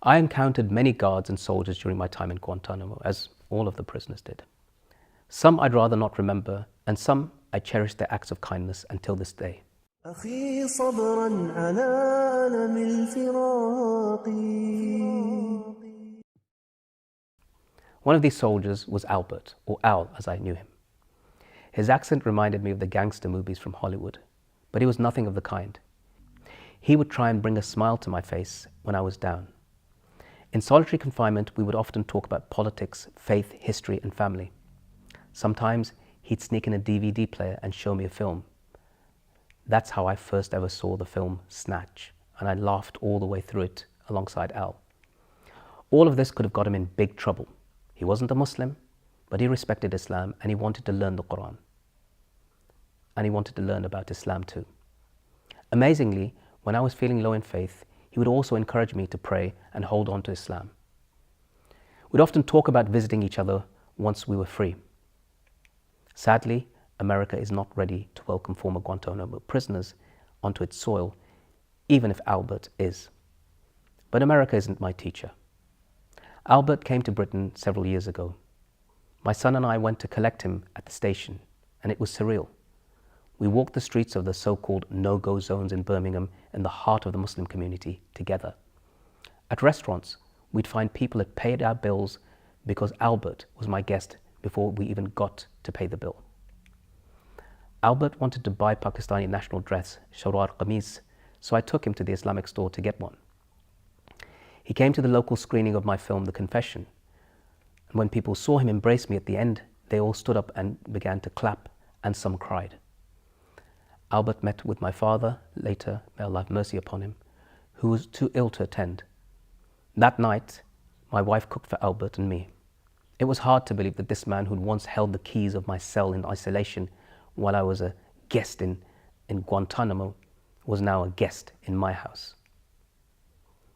I encountered many guards and soldiers during my time in Guantanamo, as all of the prisoners did. Some I'd rather not remember, and some I cherish their acts of kindness until this day. أخي صبرا على ألم الفراق. One of these soldiers was Albert, or Al as I knew him. His accent reminded me of the gangster movies from Hollywood, but he was nothing of the kind. He would try and bring a smile to my face when I was down. In solitary confinement, we would often talk about politics, faith, history, and family. Sometimes he'd sneak in a DVD player and show me a film. That's how I first ever saw the film Snatch, and I laughed all the way through it alongside Al. All of this could have got him in big trouble. He wasn't a Muslim, but he respected Islam and he wanted to learn the Quran. And he wanted to learn about Islam too. Amazingly, when I was feeling low in faith, he would also encourage me to pray and hold on to Islam. We'd often talk about visiting each other once we were free. Sadly, America is not ready to welcome former Guantanamo prisoners onto its soil, even if Albert is. But America isn't my teacher. Albert came to Britain several years ago. My son and I went to collect him at the station, and it was surreal. We walked the streets of the so-called no-go zones in Birmingham in the heart of the Muslim community together. At restaurants, we'd find people had paid our bills because Albert was my guest before we even got to pay the bill. Albert wanted to buy Pakistani national dress, shalwar qameez, so I took him to the Islamic store to get one. He came to the local screening of my film, The Confession, and when people saw him embrace me at the end, they all stood up and began to clap, and some cried. Albert met with my father later, may Allah have mercy upon him, who was too ill to attend. That night, my wife cooked for Albert and me. It was hard to believe that this man who'd once held the keys of my cell in isolation while I was a guest in Guantanamo was now a guest in my house.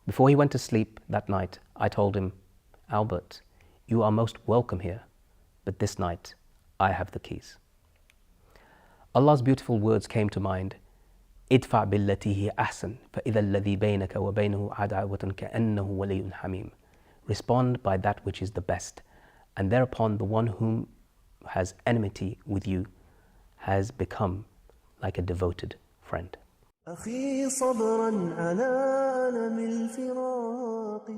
Before he went to sleep that night, I told him, Albert, you are most welcome here, but this night I have the keys. Allah's beautiful words came to mind. Idfa billati hi ahsan, fa idha alladhi baynaka wa baynahu adawatan ka'annahu waliyyun hamim. Respond by that which is the best, and thereupon the one whom has enmity with you has become like a devoted friend. أخي صبرا على ألم الفراق.